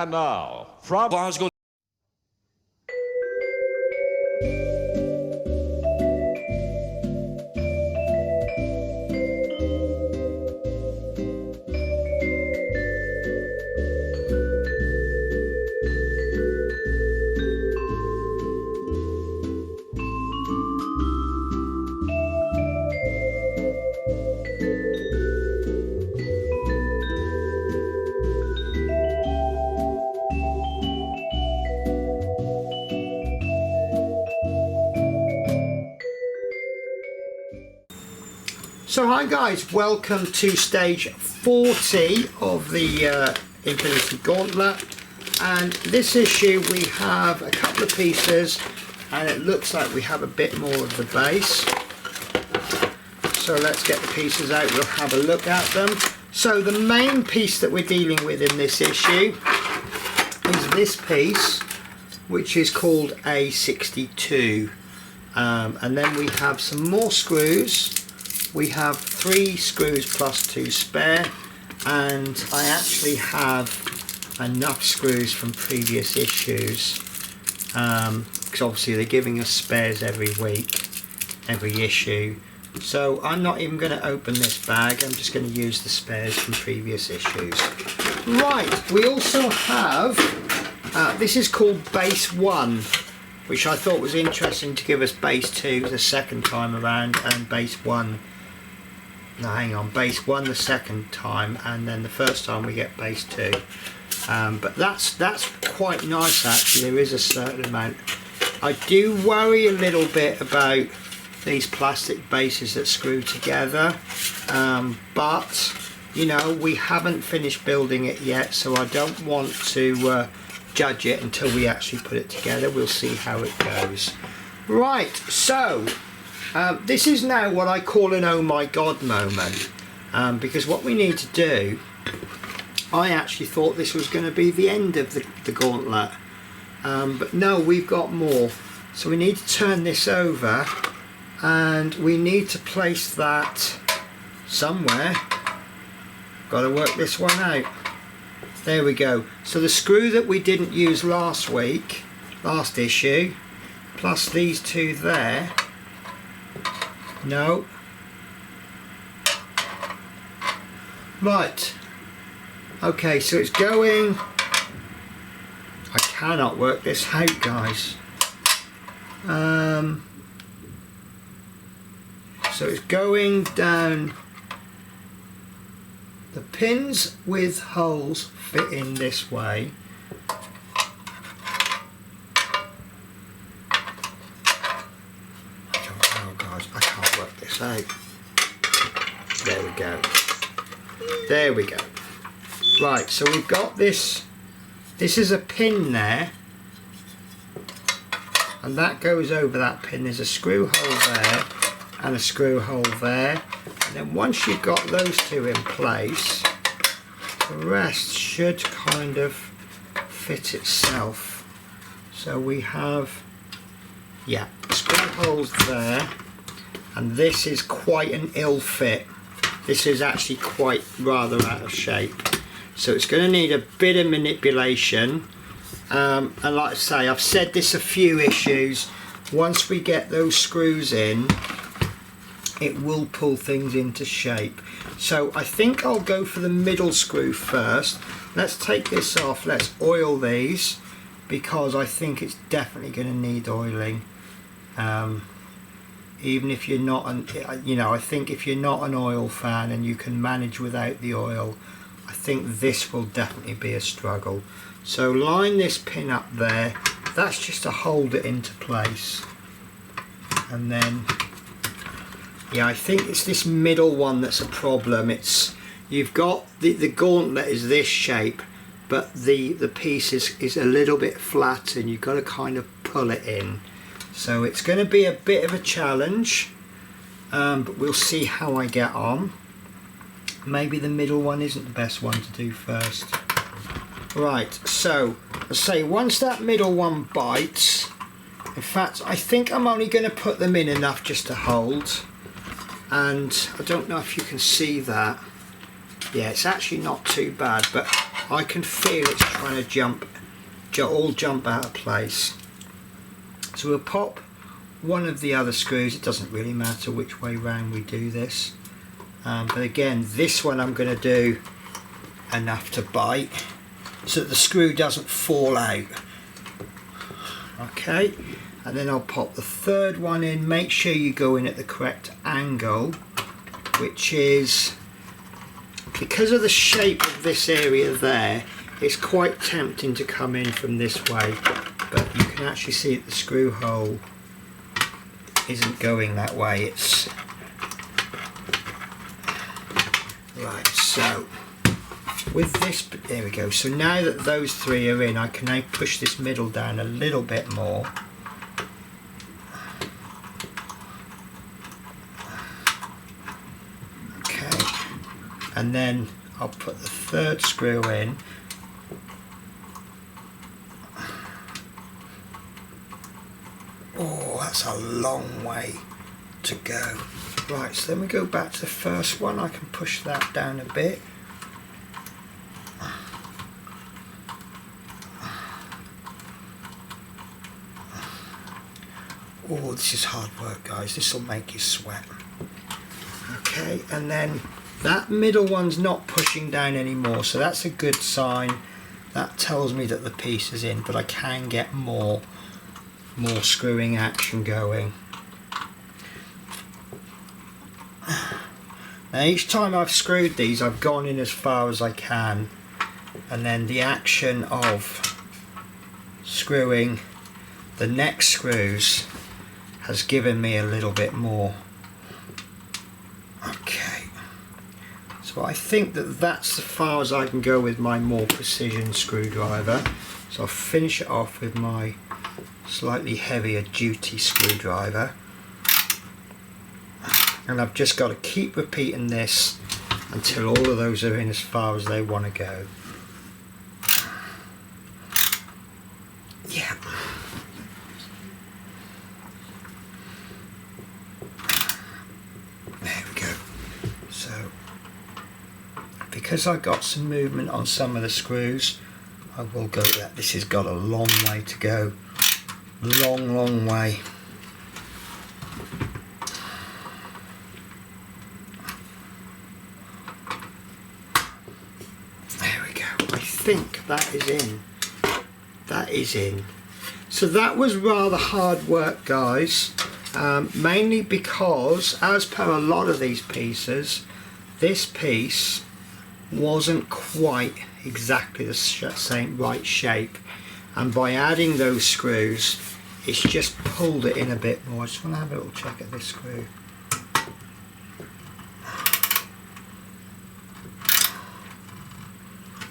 And now, from Glasgow. So hi guys, welcome to stage 40 of the Infinity Gauntlet, and this issue we have a couple of pieces and it looks like we have a bit more of the base. So let's get the pieces out, we'll have a look at them. So the main piece that we're dealing with in this issue is this piece, which is called A62, and then we have some more screws. We have 3 screws plus 2 spare, and I actually have enough screws from previous issues, because obviously they're giving us spares every week, every issue. So I'm not even going to open this bag, I'm just going to use the spares from previous issues. Right, we also have, this is called Base 1, which I thought was interesting to give us Base 2 the second time around and Base 1. No, hang on, Base 1 the second time, and then the first time we get Base 2. But that's quite nice actually. There is a certain amount. I do worry a little bit about these plastic bases that screw together, but you know, we haven't finished building it yet, so I don't want to judge it until we actually put it together. We'll see how it goes. Right, so this is now what I call an oh my god moment, because what we need to do, I actually thought this was going to be the end of the gauntlet, but no, we've got more. So we need to turn this over and we need to place that somewhere. Got to work this one out. There we go. So the screw that we didn't use last issue, plus these 2 there. No. Right. Okay, so it's going. I cannot work this out, guys. So it's going down. The pins with holes fit in this way. Out. There we go. There we go. Right, so we've got this. This is a pin there, and that goes over that pin. There's a screw hole there and a screw hole there, and then once you've got those 2 in place, the rest should kind of fit itself. So we have, yeah, screw holes there. And this is quite an ill fit. This is actually quite rather out of shape. So it's going to need a bit of manipulation. And like I say, I've said this a few issues. Once we get those screws in, it will pull things into shape. So I think I'll go for the middle screw first. Let's take this off. Let's oil these, because I think it's definitely going to need oiling. Even if you're not I think if you're not an oil fan and you can manage without the oil, I think this will definitely be a struggle. So line this pin up there. That's just to hold it into place. And then, yeah, I think it's this middle one that's a problem. It's, you've got the gauntlet is this shape, but the piece is a little bit flat and you've got to kind of pull it in. So it's going to be a bit of a challenge, but we'll see how I get on. Maybe the middle one isn't the best one to do first. Right, so let's say once that middle one bites, in fact I think I'm only going to put them in enough just to hold, and I don't know if you can see that. Yeah, it's actually not too bad, but I can feel it's trying to jump out of place. So we'll pop one of the other screws. It doesn't really matter which way round we do this, but again, this one I'm going to do enough to bite so that the screw doesn't fall out. Okay, and then I'll pop the third one in. Make sure you go in at the correct angle, which is, because of the shape of this area there, it's quite tempting to come in from this way, but you can actually see that the screw hole isn't going that way. It's right. So with this, there we go. So now that those three are in, I can now push this middle down a little bit more. Okay, and then I'll put the third screw in. Oh, that's a long way to go. Right, so then we go back to the first one. I can push that down a bit. Oh, this is hard work, guys. This will make you sweat. Okay, and then that middle one's not pushing down anymore, so that's a good sign. That tells me that the piece is in, but I can get more screwing action going. Now each time I've screwed these, I've gone in as far as I can, and then the action of screwing the next screws has given me a little bit more. Okay, so I think that that's as far as I can go with my more precision screwdriver. So I'll finish it off with my slightly heavier duty screwdriver, and I've just got to keep repeating this until all of those are in as far as they want to go. Yeah. There we go. So because I got some movement on some of the screws, I will go with that. This has got a long way to go. Long way. There we go. I think that is in. That is in. So that was rather hard work, guys, mainly because, as per a lot of these pieces, this piece wasn't quite exactly the same right shape, and by adding those screws, it's just pulled it in a bit more. I just want to have a little check at this screw.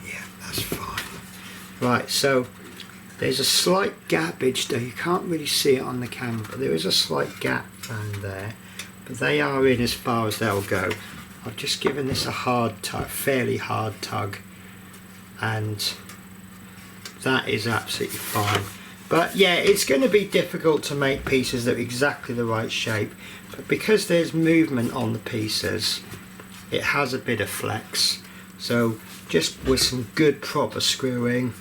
Yeah, that's fine. Right, so there's a slight gappage there. You can't really see it on the camera, but there is a slight gap down there, but they are in as far as they'll go. I've just given this a hard tug, fairly hard tug, and that is absolutely fine. But yeah, it's going to be difficult to make pieces that are exactly the right shape, but because there's movement on the pieces, it has a bit of flex. So just with some good proper screwing,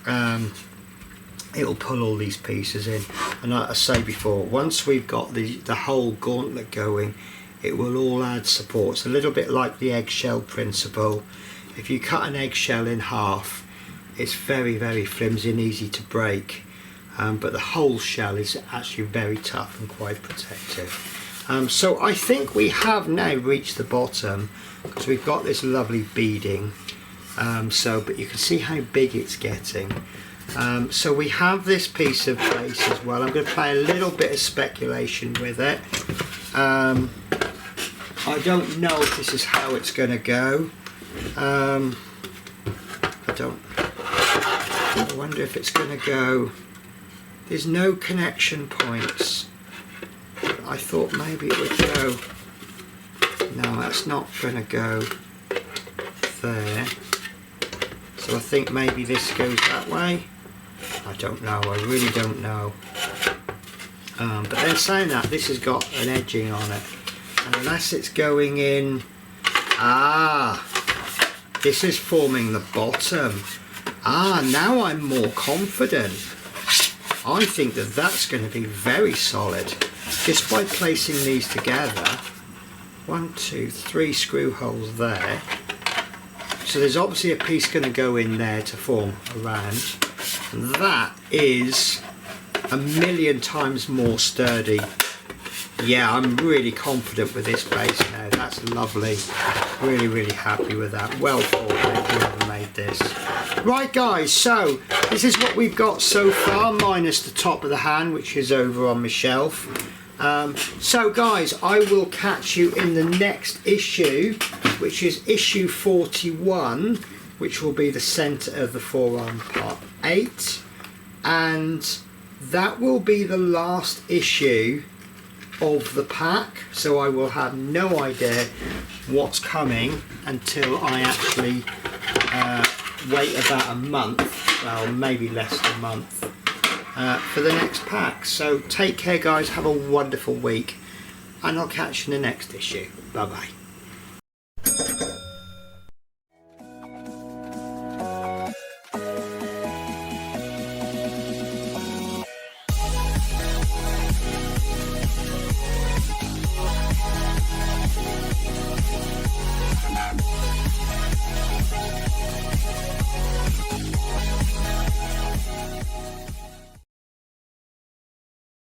it'll pull all these pieces in. And like I say before, once we've got the whole gauntlet going, it will all add support. It's a little bit like the eggshell principle. If you cut an eggshell in half, it's very, very flimsy and easy to break, but the whole shell is actually very tough and quite protective. So I think we have now reached the bottom, because we've got this lovely beading, but you can see how big it's getting. So we have this piece of base as well. I'm going to play a little bit of speculation with it. I don't know if this is how it's going to go. I wonder if it's going to go. There's no connection points. I thought maybe it would go. No, that's not going to go there. So I think maybe this goes that way. I don't know. I really don't know. But then saying that, this has got an edging on it. Unless it's going in. This is forming the bottom. Ah, now I'm more confident. I think that that's going to be very solid. Just by placing these together. 1, 2, 3 screw holes there. So there's obviously a piece going to go in there to form a round. And that is a million times more sturdy. Yeah, I'm really confident with this base now. That's lovely. Really happy with that. Well thought out, whoever made this. Right guys, so this is what we've got so far, minus the top of the hand, which is over on my shelf. So guys, I will catch you in the next issue, which is issue 41, which will be the centre of the Forearm part 8. And that will be the last issue of the pack, so I will have no idea what's coming until I actually wait about a month, well maybe less than a month, for the next pack. So take care guys, have a wonderful week, and I'll catch you in the next issue. Bye bye.